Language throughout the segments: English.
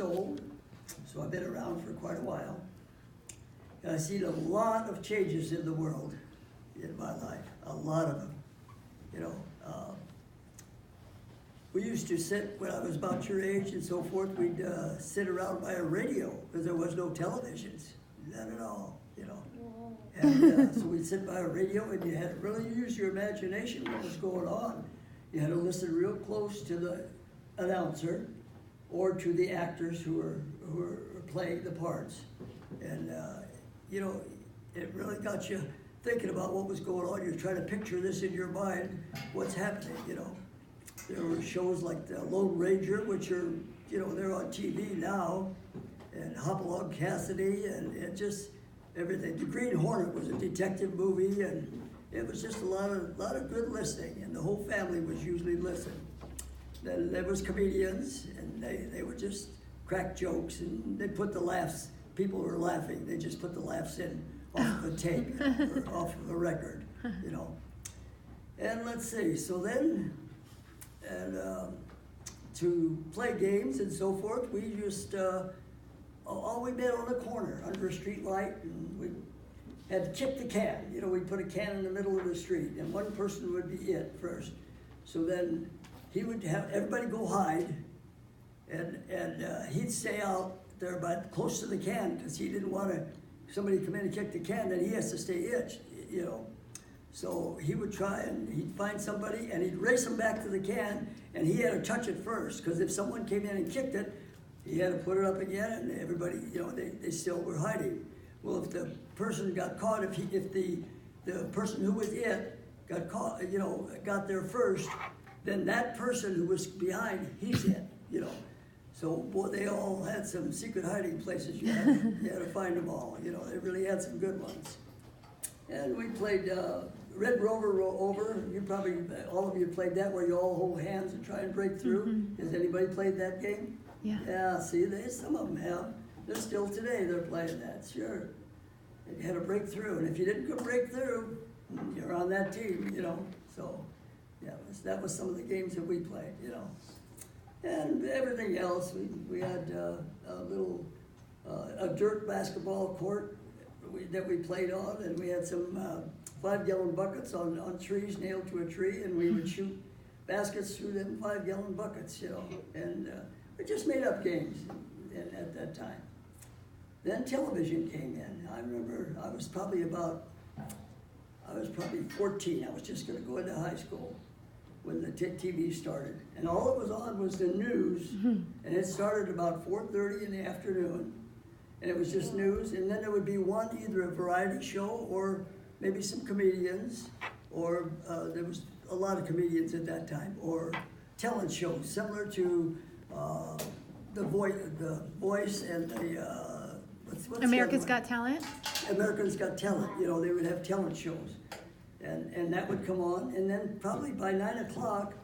old, so I've been around for quite a while. And I've seen a lot of changes in the world in my life, a lot of them. You know, we used to sit, when I was about your age and so forth, we'd sit around by a radio because there was no televisions, none at all, you know. And so we'd sit by a radio and you had to really use your imagination what was going on. You had to listen real close to the announcer or to the actors who were playing the parts. And, you know, it really got you thinking about what was going on. You're trying to picture this in your mind, what's happening, you know. There were shows like the Lone Ranger, which are, you know, they're on TV now, and Hopalong Cassidy, and just everything. The Green Hornet was a detective movie, and it was just a lot of good listening, and the whole family was usually listening. Then there was comedians, and they would just crack jokes, and they put the laughs. People were laughing. They just put the laughs in off of a tape, you know, or off of a record, you know. And let's see. So then, to play games and so forth, we just all we met on a corner under a street light, and we had to kick the can. You know, we'd put a can in the middle of the street, and one person would be it first. So then he would have everybody go hide, and he'd stay out there close to the can because he didn't want somebody come in and kick the can, then he has to stay itched, you know. So he would try and he'd find somebody and he'd race them back to the can, and he had to touch it first because if someone came in and kicked it, he had to put it up again, and everybody, you know, they still were hiding. Well, if the person got caught, if the person who was it got caught, you know, got there first, then that person who was behind, he's it, you know. So, boy, they all had some secret hiding places. You had to find them all. You know, they really had some good ones. And we played Red Rover Over. You probably, all of you played that where you all hold hands and try and break through. Mm-hmm. Has anybody played that game? Yeah. Yeah, see, some of them have. They're still today, they're playing that, sure. And you had to break through. And if you didn't go break through, you're on that team, you know. So, yeah, that was some of the games that we played, you know. And everything else, we had a dirt basketball court that we played on, and we had some 5-gallon buckets on trees nailed to a tree, and we would shoot baskets through them 5-gallon buckets, you know. And we just made up games at that time. Then television came in. I remember I was probably 14. I was just going to go into high school when the TV started. And all it was on was the news, and it started about 4:30 in the afternoon, and it was just news, and then there would be either a variety show or maybe some comedians, or there was a lot of comedians at that time, or talent shows, similar to the Voice and the, what's America's Got Talent? America's Got Talent, you know, they would have talent shows. And that would come on, and then probably by 9 o'clock,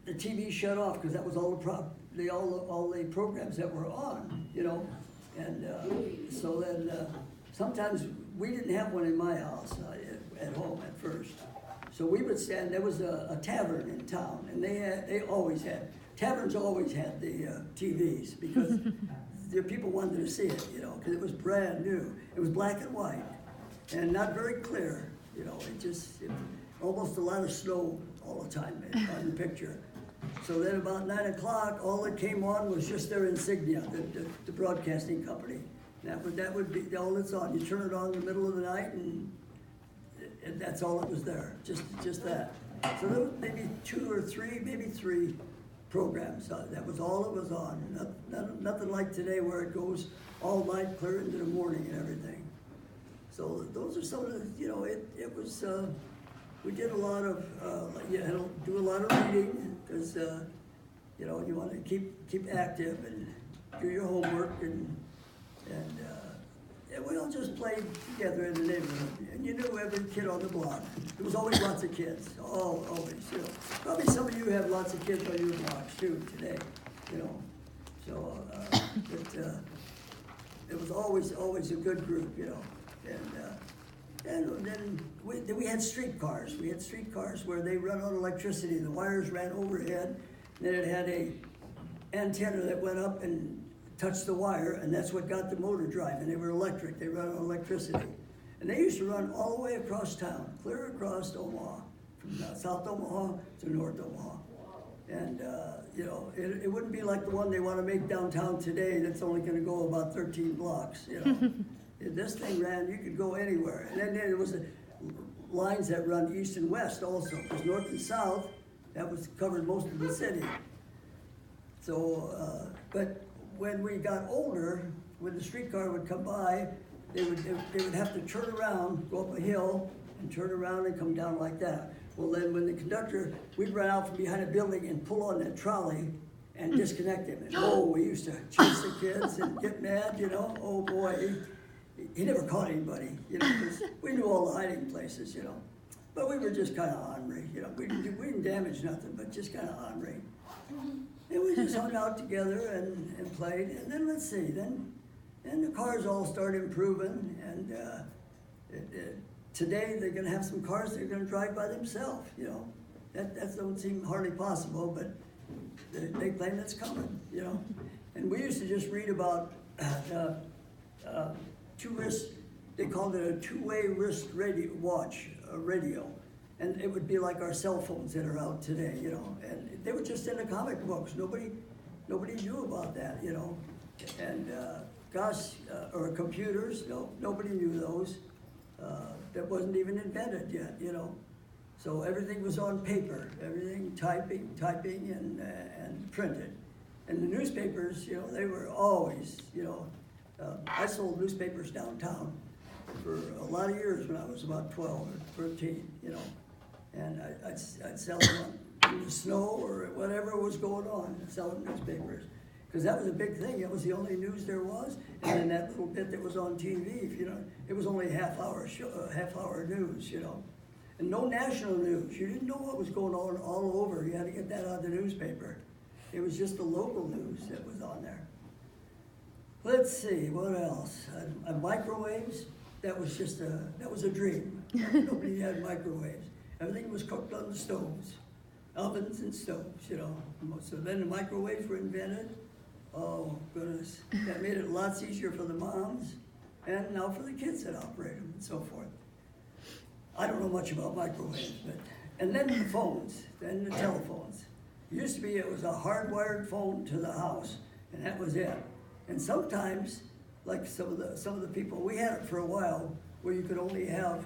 the TV shut off because that was all the programs that were on, you know. And so then sometimes we didn't have one in my house at home at first. So we would stand. There was a tavern in town, and taverns always had the TVs because the people wanted to see it, you know, because it was brand new. It was black and white, and not very clear. You know, it almost a lot of snow all the time on the picture. So then about 9 o'clock, all that came on was just their insignia, the broadcasting company. That would be all that's on. You turn it on in the middle of the night, and that's all that was there, just that. So there was maybe 2 or 3, maybe 3 programs. That was all it was on. Nothing like today where it goes all night clear into the morning and everything. So those are some of the, you know, it was, we did a lot of, you had to do a lot of reading because, you know, you want to keep active and do your homework and we all just played together in the neighborhood. And you knew every kid on the block. There was always lots of kids, always, you know. Probably some of you have lots of kids on your blocks too today, you know. So, it was always a good group, you know. And then we had streetcars. We had streetcars where they run on electricity. The wires ran overhead. Then it had a antenna that went up and touched the wire, and that's what got the motor driving. They were electric, they run on electricity. And they used to run all the way across town, clear across Omaha, from South Omaha to North Omaha. And, you know, it wouldn't be like the one they want to make downtown today that's only going to go about 13 blocks, you know. This thing ran, you could go anywhere. And then there was lines that run east and west also, because north and south, that was covered most of the city. So, but when we got older, when the streetcar would come by, they would have to turn around, go up a hill, and turn around and come down like that. Well, then when the conductor, we'd run out from behind a building and pull on that trolley and disconnect him. And oh, we used to chase the kids and get mad, you know. Oh boy, he never caught anybody, you know, because we knew all the hiding places, you know. But we were just kind of ornery, you know. We didn't damage nothing, but just kind of ornery. And we just hung out together and played. And then let's see, then the cars all started improving, and today they're gonna have some cars they're gonna drive by themselves, you know. That don't seem hardly possible, but they claim it's coming, you know. And we used to just read about two-wrist, they called it a two-way wrist radio, radio. And it would be like our cell phones that are out today, you know. And they were just in the comic books. Nobody knew about that, you know. And or computers, nobody knew those. That wasn't even invented yet, you know. So everything was on paper, everything typing and printed. And the newspapers, you know, they were always, you know, I sold newspapers downtown for a lot of years when I was about 12 or 13, you know. And I'd sell them in the snow or whatever was going on, selling newspapers. Because that was a big thing. It was the only news there was. And then that little bit that was on TV, you know, it was only a half-hour news, you know. And no national news. You didn't know what was going on all over. You had to get that out of the newspaper. It was just the local news that was on there. Let's see, what else? Microwaves, that was a dream. Nobody had microwaves. Everything was cooked on the stoves, ovens and stoves, you know. So then the microwaves were invented. Oh, goodness. That made it lots easier for the moms and now for the kids that operate them and so forth. I don't know much about microwaves, and then the phones, then the telephones. It used to be it was a hardwired phone to the house, and that was it. And sometimes, like some of the people, we had it for a while where you could only have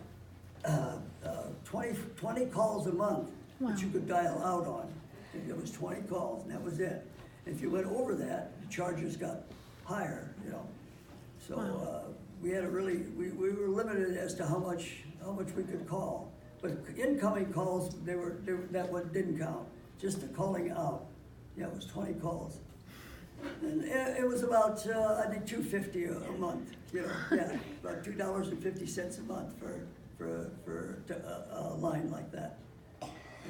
20 calls a month that you could dial out on. And it was 20 calls, and that was it. If you went over that, the charges got higher, you know. So we had we were limited as to how much we could call. But incoming calls, that one didn't count. Just the calling out, yeah, it was 20 calls. And it was about, I think, $2.50 a month, you know, yeah, about $2.50 a month for a line like that.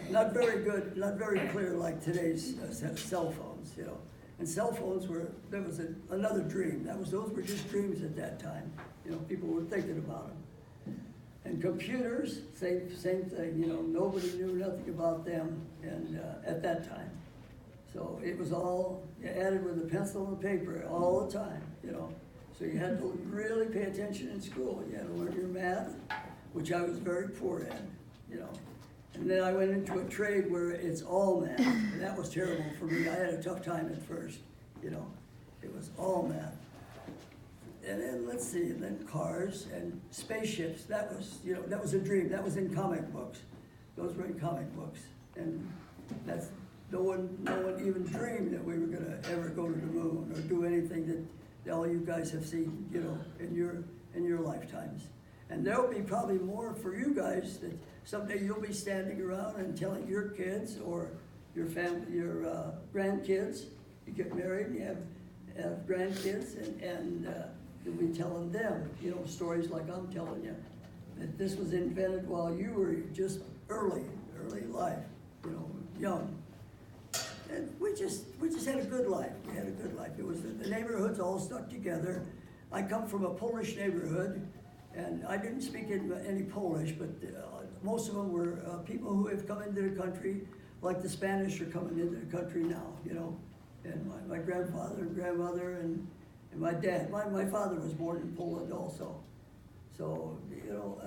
Not very good, not very clear like today's cell phones, you know. And cell phones there was another dream. Those were just dreams at that time. You know, people were thinking about them. And computers, same thing, you know, nobody knew nothing about them at that time. So it was all added with a pencil and paper all the time, you know. So you had to really pay attention in school. You had to learn your math, which I was very poor in, you know. And then I went into a trade where it's all math, and that was terrible for me. I had a tough time at first, you know. It was all math. And then, let's see, and then cars and spaceships, that was a dream. That was in comic books. Those were in comic books. And no one even dreamed that we were gonna ever go to the moon or do anything that all you guys have seen, you know, in your lifetimes. And there'll be probably more for you guys that someday you'll be standing around and telling your kids or your family, your grandkids. You get married and you have grandkids, and you'll be telling them, you know, stories like I'm telling you. That this was invented while you were just early life, you know, young. And we just had a good life. We had a good life. It was the neighborhoods all stuck together. I come from a Polish neighborhood, and I didn't speak any Polish, but most of them were people who have come into the country, like the Spanish are coming into the country now, you know. And my grandfather and grandmother and my dad. My father was born in Poland also. So, you know,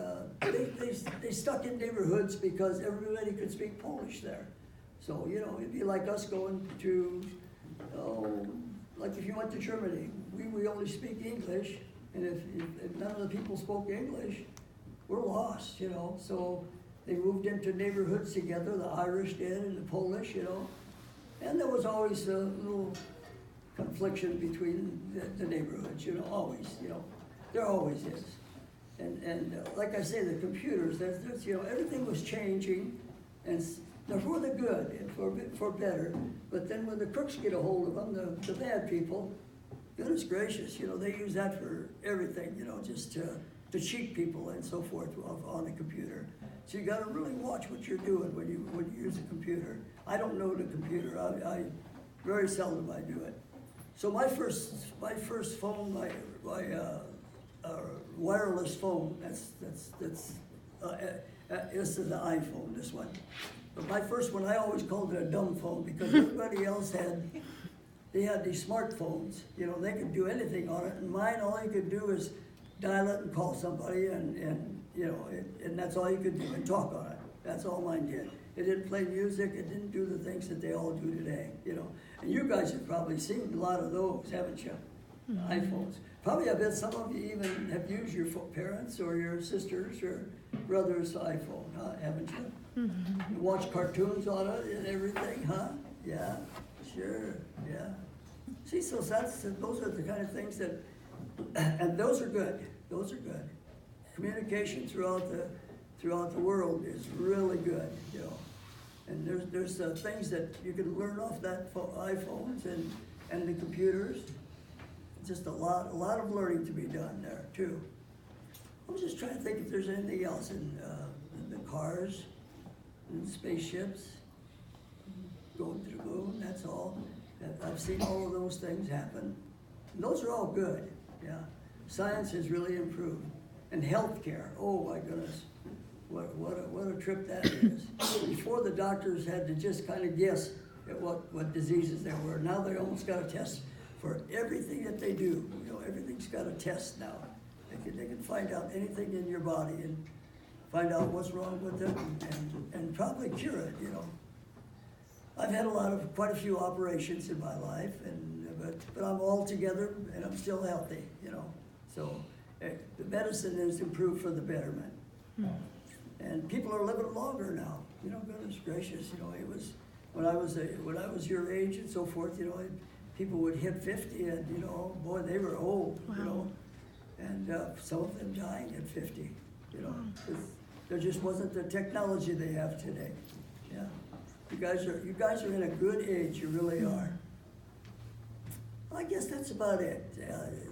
they stuck in neighborhoods because everybody could speak Polish there. So, you know, it'd be like us going to, like if you went to Germany, we only speak English, and if none of the people spoke English, we're lost, you know. So they moved into neighborhoods together, the Irish did and the Polish, you know. And there was always a little confliction between the neighborhoods, you know, always, you know. There always is. And like I say, the computers, there's, you know, everything was changing, and they're for the good and for better. But then when the crooks get a hold of them, the bad people, goodness gracious, you know, they use that for everything, you know, just to cheat people and so forth on the computer. So you got to really watch what you're doing when you use a computer. I don't know the computer. I very seldom I do it. So my first phone, my wireless phone. This is the iPhone. This one. But my first one, I always called it a dumb phone because everybody else had these smartphones. You know, they could do anything on it. And mine, all you could do is dial it and call somebody, and you know, and that's all you could do, and talk on it. That's all mine did. It didn't play music. It didn't do the things that they all do today. You know, and you guys have probably seen a lot of those, haven't you? Mm-hmm. iPhones. Probably, I bet some of you even have used your parents or your sisters or brothers' iPhone, huh? Haven't you? Mm-hmm. You watch cartoons on it and everything, huh? Yeah, sure, yeah. See, so those are the kind of things that, and those are good. Those are good. Communication throughout the world is really good, you know. And there's things that you can learn off that iPhones and the computers. Just a lot of learning to be done there too. I was just trying to think if there's anything else in the cars, and spaceships, going to the moon. That's all. I've seen all of those things happen. And those are all good. Yeah, science has really improved, and healthcare. Oh my goodness, what a trip that is. Before, the doctors had to just kind of guess at what diseases there were. Now they almost got a test for everything that they do. You know, everything's got a test now. They can find out anything in your body and find out what's wrong with it and probably cure it, you know. I've had quite a few operations in my life, but I'm all together and I'm still healthy, you know. So the medicine has improved for the betterment. And people are living longer now. You know, goodness gracious, you know, it was when I was your age and so forth, you know, people would hit 50 and, you know, boy, they were old, wow. You know, and some of them dying at 50, you know, because there just wasn't the technology they have today. Yeah, you guys are in a good age, you really are. I guess that's about it,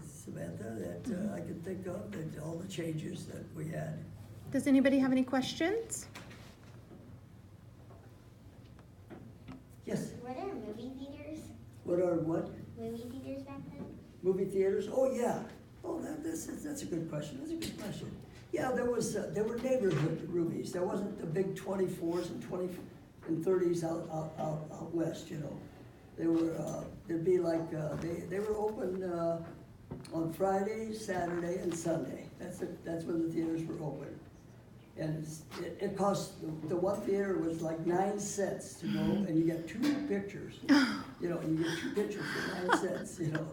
Samantha, that I can think of, that all the changes that we had. Does anybody have any questions? Yes. What are movie theaters? What are what? Movie theaters back then? Movie theaters? Oh yeah. Oh, that's a good question. That's a good question. Yeah, there were neighborhood movies. There wasn't the big 24s and 30s out west. You know, they were there'd be like they were open on Friday, Saturday, and Sunday. That's when the theaters were open. And it cost, the one theater was like 9 cents to go, and you get 2 pictures. You know, and you get 2 pictures for 9 cents, you know.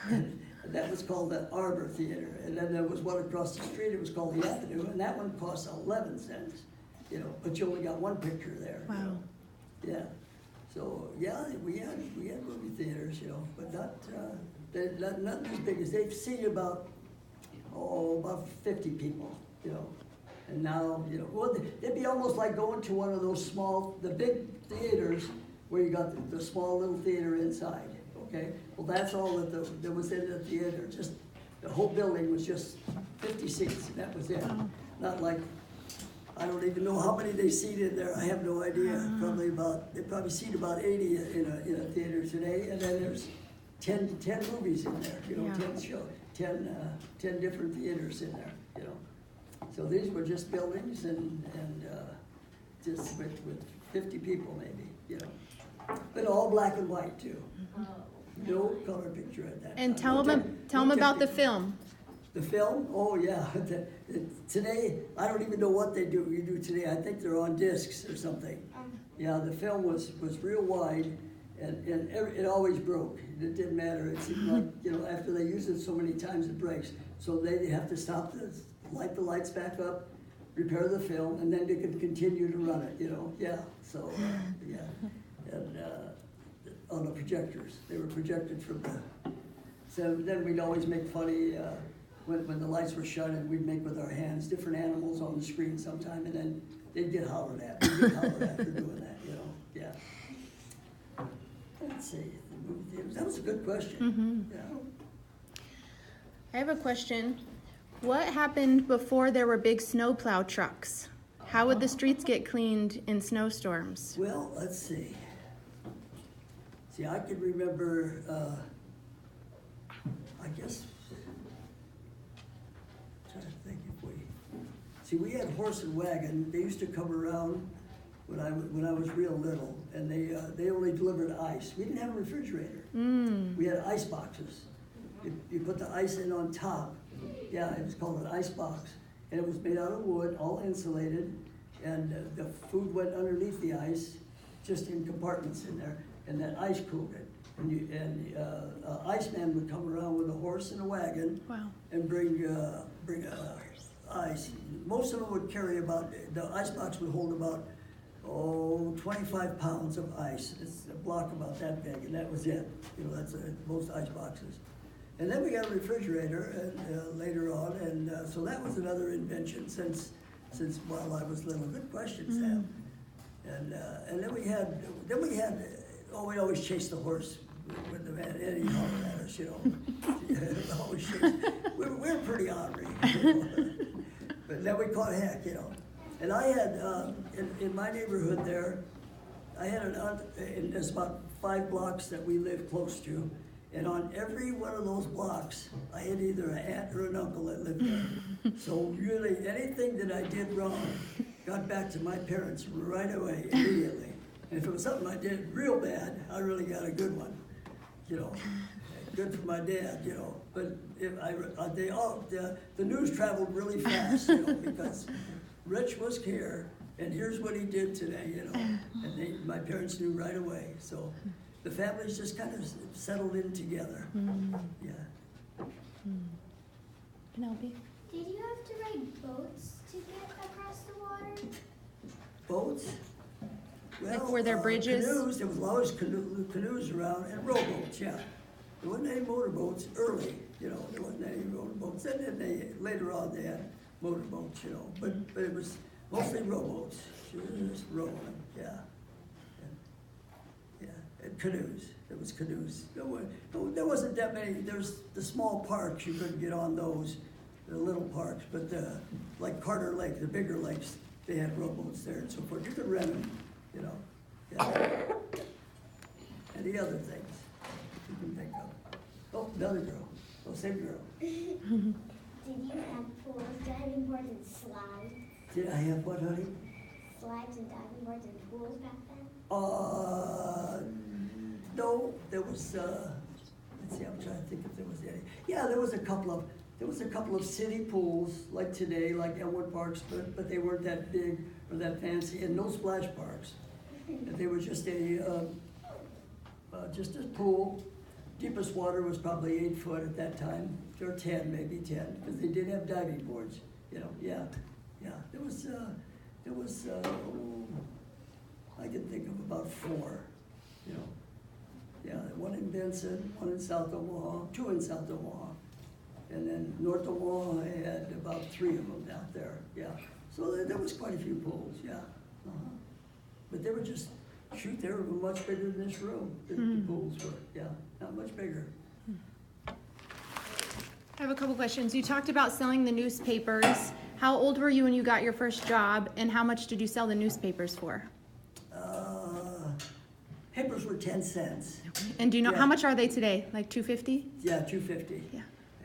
And that was called the Arbor Theater. And then there was one across the street, it was called the Avenue, and that one cost 11 cents, you know, but you only got 1 picture there. Wow. You know? Yeah. So, yeah, we had movie theaters, you know, but not as big as, they've seen about 50 people. You know, and now, you know, well, it'd be almost like going to one of those the big theaters where you got the small little theater inside, okay? Well, that's all that was in the theater. Just, the whole building was just 50 seats, and that was it. Not like, I don't even know how many they seated there. I have no idea. They probably seat about 80 in a theater today, and then there's 10 movies in there, you know, 10 different theaters in there, you know. So these were just buildings and just with 50 people maybe, you know. But all black and white too. Oh. No color picture at that And time. tell them about the technique. film. The film? Oh, yeah. Today, I don't even know what they do. You do today. I think they're on discs or something. Yeah, the film was real wide, and it always broke. It didn't matter. It seemed like, you know, after they use it so many times, it breaks. So they have to stop this, light the lights back up, repair the film, and then they can continue to run it, you know? Yeah, so, yeah. And on the projectors. They were projected from the... So then we'd always make funny, when the lights were shut, and we'd make with our hands different animals on the screen sometime, and then they'd get hollered at. We'd get hollered at for doing that, you know? Yeah. Let's see. The movie theaters. That was a good question. Yeah. I have a question. What happened before there were big snowplow trucks? How would the streets get cleaned in snowstorms? Well, let's see. See, I can remember, I guess, trying to think if we had horse and wagon. They used to come around when I was real little, and they only delivered ice. We didn't have a refrigerator. We had ice boxes. You put the ice in on top. Yeah, it was called an ice box, and it was made out of wood, all insulated, and the food went underneath the ice, just in compartments in there, and that ice cooled it. And Iceman would come around with a horse and a wagon. Wow. And bring ice. Most of them would carry the ice box would hold about 25 pounds of ice. It's a block about that big, and that was it. You know, that's most ice boxes. And then we got a refrigerator later on, and so that was another invention since while I was little. Good question, Sam. And then we had we'd always chase the horse with the man Eddie hollered at us, you know. Always chase. We were pretty ornery, you know. But then we caught heck, you know. And I had in my neighborhood there, I had an aunt, and there's about 5 blocks that we lived close to. And on every one of those blocks, I had either an aunt or an uncle that lived there. So really, anything that I did wrong got back to my parents right away, immediately. And if it was something I did real bad, I really got a good one, you know. Good for my dad, you know. But if the news traveled really fast, you know, because Rich was here, and here's what he did today, you know. And my parents knew right away, so. The families just kind of settled in together. Yeah. Penelope? Did you have to ride boats to get across the water? Boats? Well, Like were there bridges? Canoes. There was always canoes around, and rowboats. Yeah. There wasn't any motorboats early. You know, there wasn't any motorboats. And then later on they had motorboats. You know, but it was mostly rowboats. Just rowing. Yeah. And canoes. There was canoes. There wasn't that many. There's the small parks. You couldn't get on those, the little parks. But like Carter Lake, the bigger lakes, they had rowboats there and so forth. You could rent them, you know. Yeah. And the other things you can think of. Oh, another girl. Oh, same girl. Did you have pools, diving boards, and slides? Did I have what, honey? Slides and diving boards and pools back then? No, there was, let's see, I'm trying to think if there was any. Yeah, there was a couple of city pools, like today, like Elmwood Parks, but they weren't that big or that fancy, and no splash parks. They were just a pool. Deepest water was probably 8 foot at that time, or 10, maybe 10, because they did have diving boards, you know, yeah. There was, I can think of about 4, you know. Yeah, one in Benson, one in South Omaha, 2 in South Omaha. And then North Omaha had about 3 of them out there, yeah. So there was quite a few pools, yeah. But they were just, they were much bigger than this room, the pools were, yeah, not much bigger. I have a couple questions. You talked about selling the newspapers. How old were you when you got your first job, and how much did you sell the newspapers for? Papers were 10 cents. And do you know, how much are they today? Like $2.50? Yeah, $2.50. Yeah.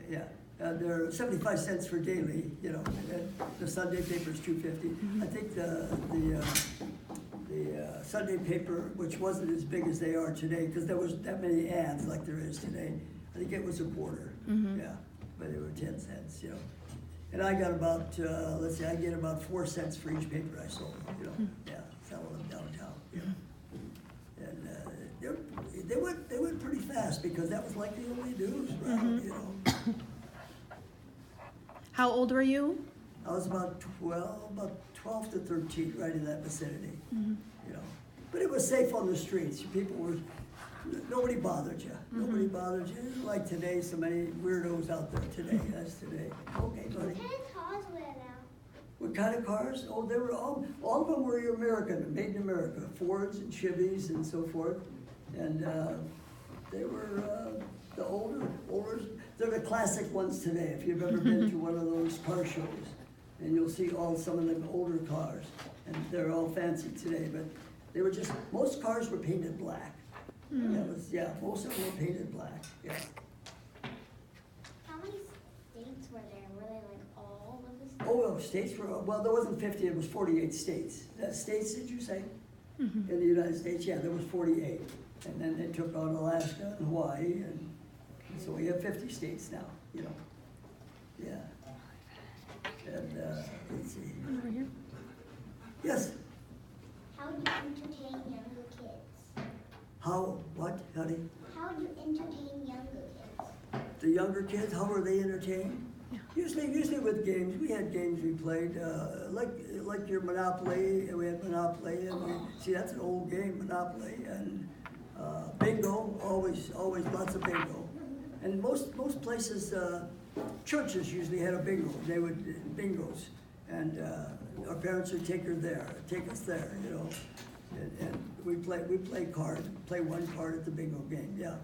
Yeah, they're 75 cents for daily, you know, and the Sunday paper's $2.50. I think the Sunday paper, which wasn't as big as they are today, because there wasn't that many ads like there is today. I think it was a quarter, yeah, but they were 10 cents, you know. And I got about, let's see, I get about 4 cents for each paper I sold, you know, yeah, selling them downtown, you know. And they went pretty fast because that was like the only news, right, you know. How old were you? I was about 12 to 13, right in that vicinity, you know. But it was safe on the streets. Nobody bothered you. Nobody bothered you. It's like today, so many weirdos out there today. That's today. Okay, buddy. What kind of cars were there? What kind of cars? Oh, they were all of them were American, made in America. Fords and Chevys and so forth. And they were the older, they're the classic ones today. If you've ever been to one of those car shows, and you'll see some of the older cars, and they're all fancy today, but they were just, most cars were painted black. Most of them were painted black, yeah. How many states were there? Were they like all of the states? Oh, well, states were, well, there wasn't 50, it was 48 states. States, did you say? In the United States, yeah, there was 48. And then they took on Alaska and Hawaii, and so we have 50 states now, you know, yeah. And, let's see. Over here. Yes, How do you entertain younger kids? what, honey? How do you entertain younger kids? The younger kids, how were they entertained? Yeah. Usually with games. We had games we played, like your Monopoly, and we had Monopoly, and see, that's an old game, Monopoly, and bingo, always lots of bingo. And most places, churches usually had a bingo. They would bingos, and our parents would take us there, you know. And we play one card at the bingo game, yeah.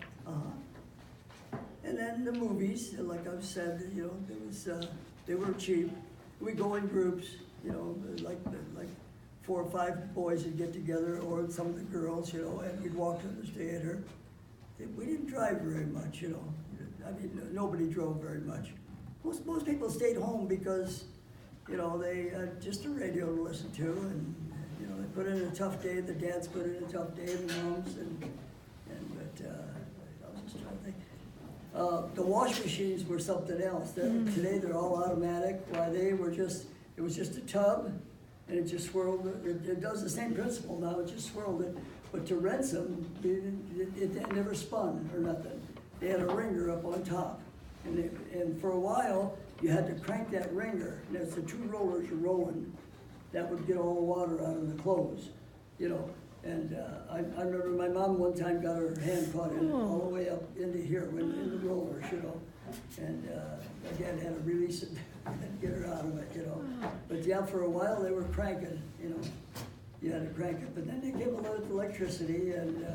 And then the movies, like I've said, you know, they were cheap. We go in groups, you know, like 4 or 5 boys would get together, or some of the girls, you know, and we'd walk to the theater. We didn't drive very much, you know. I mean, nobody drove very much. Most people stayed home because, you know, they had just a radio to listen to, and you know, they put in a tough day. The dads put in a tough day, the moms, but I was just trying to think. The wash machines were something else. Today they're all automatic. Why it was just a tub, and it just swirled. It does the same principle now. It just swirled it. But to rinse them, it never spun or nothing. They had a wringer up on top, and for a while you had to crank that wringer. And it's the 2 rollers you're rolling that would get all the water out of the clothes, you know. And I remember my mom one time got her hand caught in it all the way up into here, in the rollers, you know. And my dad had to release it and get her out of it, you know. But yeah, for a while they were cranking, you know. You had to crank it, but then they gave a lot of electricity, and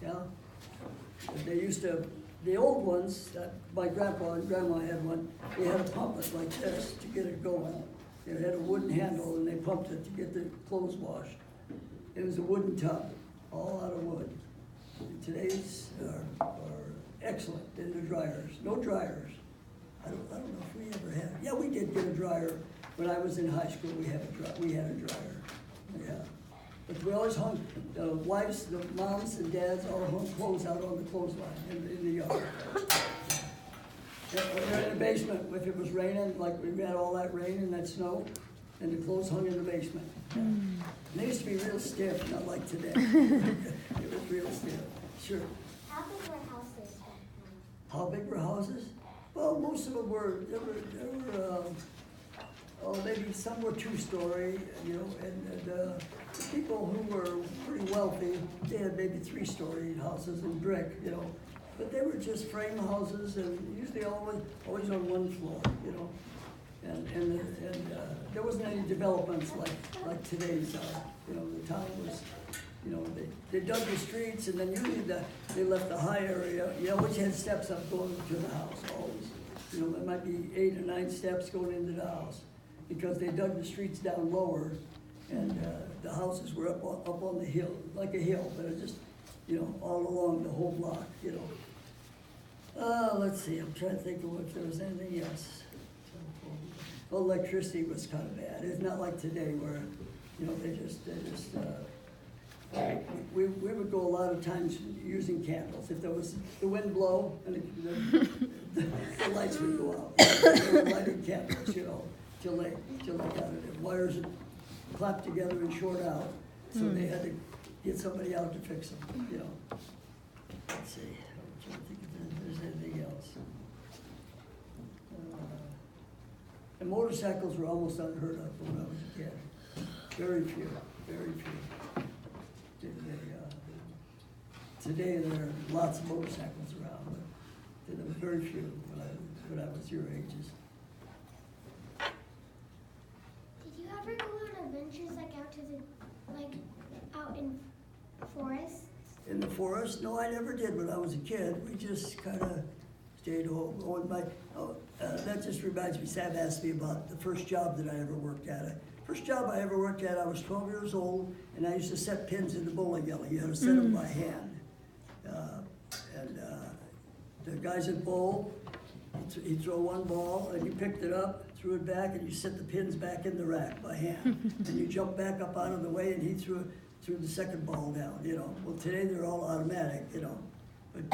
yeah. They used to, the old ones, my grandpa and grandma had one, they had to pump it like this to get it going. It had a wooden handle, and they pumped it to get the clothes washed. It was a wooden tub, all out of wood. And today's are excellent in the dryers. No dryers. I don't know if we ever had. Yeah, we did get a dryer when I was in high school. We had a dryer. Yeah, but we always hung the wives, the moms and dads all hung clothes out on the clothesline in the yard. Or in the basement, if it was raining, like we had all that rain and that snow, and the clothes hung in the basement. Yeah. And they used to be real stiff, not like today. It was real stiff, sure. How big were houses back then? How big were houses? Well, most of them were, maybe some were 2-story, you know, and the people who were pretty wealthy, they had maybe 3-story houses in brick, you know. But they were just frame houses, and usually always on one floor, you know. And there wasn't any developments like today's are. You know, the town was, you know, they dug the streets, and then usually they left the high area. You always had steps up going to the house, always. You know, there might be 8 or 9 steps going into the house, because they dug the streets down lower, and the houses were up on the hill, like a hill, but it just, you know, all along the whole block, you know. Let's see, I'm trying to think of if there was anything else. Well, electricity was kind of bad. It's not like today where, you know, they just we would go a lot of times using candles. If there was the wind blow and the lights would go out. They were lighting candles, you know, till they got it. The wires would clap together and short out, so they had to get somebody out to fix them, you know. Let's see, I'm trying to think if there's anything else. And motorcycles were almost unheard of when I was a kid. Very few, very few. Today there are lots of motorcycles around, but there were very few when I was your ages. Did you ever go on adventures like out in forests? In the forest? No, I never did when I was a kid. We just kind of stayed home. That just reminds me, Sam asked me about the first job that I ever worked at. First job I ever worked at, I was 12 years old, and I used to set pins in the bowling alley. You had to set them by hand. The guys at bowl, he'd throw one ball, and you picked it up, threw it back, and you set the pins back in the rack by hand. And you jump back up out of the way, and he threw the second ball down, you know. Well, today they're all automatic, you know. But,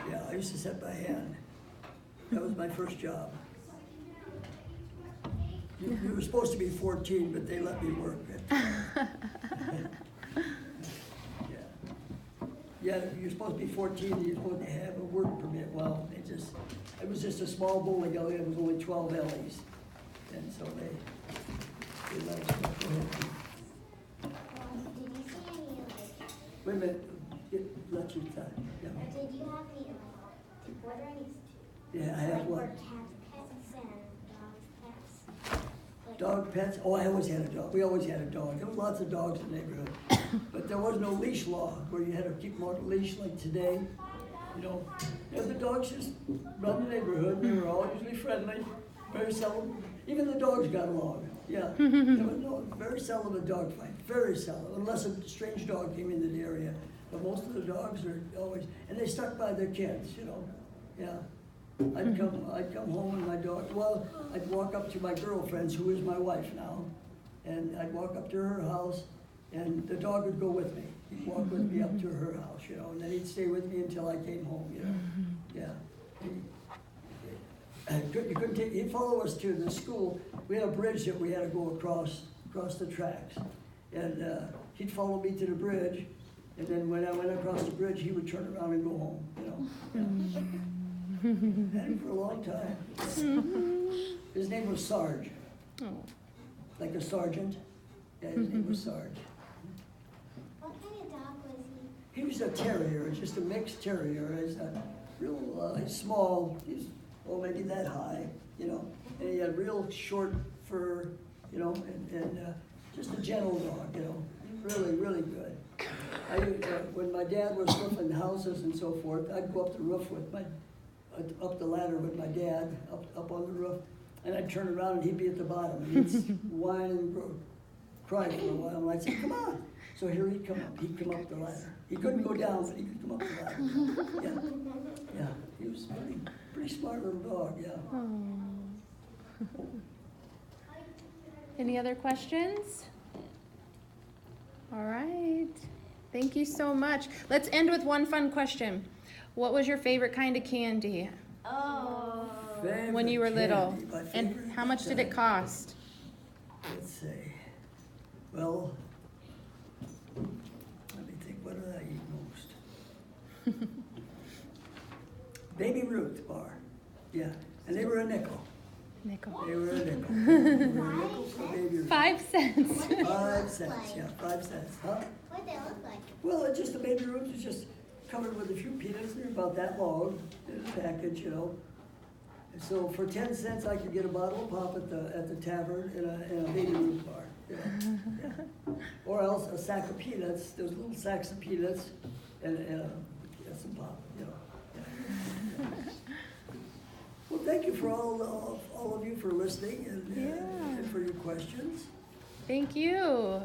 yeah, I used to set by hand. That was my first job. You were supposed to be 14, but they let me work it. Yeah, you're supposed to be 14, and you're supposed to have a work permit. Well, it was just a small bowling alley. It was only 12 alleys. And so they let us go ahead. Did you see any like? Wait a minute, let you talk. Yeah. Did you have any were there any? Yeah, I have Were what? cats and dogs pets? Like, Dog pets? Oh, I always had a dog. We always had a dog. There was lots of dogs in the neighborhood. But there was no leash law where you had to keep them on a leash like today. You know, the dogs just run the neighborhood. They were all usually friendly. Very seldom. Even the dogs got along. Yeah. There was very seldom a dog fight. Very seldom. Unless a strange dog came into the area. But most of the dogs are always, and they stuck by their kids, you know. Yeah. I'd come home and my dog, well, I'd walk up to my girlfriend's, who is my wife now, and I'd walk up to her house, and the dog would go with me. He'd walk with me up to her house, you know, and then he'd stay with me until I came home, you know. Yeah. He'd follow us to the school. We had a bridge that we had to go across the tracks. And he'd follow me to the bridge, and then when I went across the bridge, he would turn around and go home, you know. Yeah. Had him for a long time. His name was Sarge. Oh. Like a sergeant. Yeah, his name was Sarge. what kind of dog was he? He was a terrier, just a mixed terrier. He's a real he's small. He's maybe that high, you know. And he had real short fur, you know, and just a gentle dog, you know. Really, really good. When my dad was roofing houses and so forth, I'd go up the roof with up the ladder with my dad, up on the roof, and I'd turn around and he'd be at the bottom, and he'd whine and cry for a while, and I'd say, come on. So here he'd come up the ladder. He couldn't go down, but he could come up the ladder. Yeah, he was a pretty smart little dog, yeah. Oh. Any other questions? All right. Thank you so much. Let's end with one fun question. What was your favorite kind of candy when you were little? And how much did it cost? Let's see. Well, let me think. What did I eat most? Baby Ruth bar. Yeah. And they were a nickel. Nickel. They were a nickel. They were a nickel for Baby Ruth. 5 cents. 5 cents, yeah, 5 cents. Huh? What did they look like? Well, it's just the Baby Ruth is just covered with a few peanuts. They're about that long in a package, you know. And so for 10 cents, I could get a bottle of pop at the tavern and a Baby Ruth bar. Yeah. Yeah. Or else a sack of peanuts. Those little sacks of peanuts and some pop, you know. Yeah. Well, thank you for all of you for listening and for your questions. Thank you.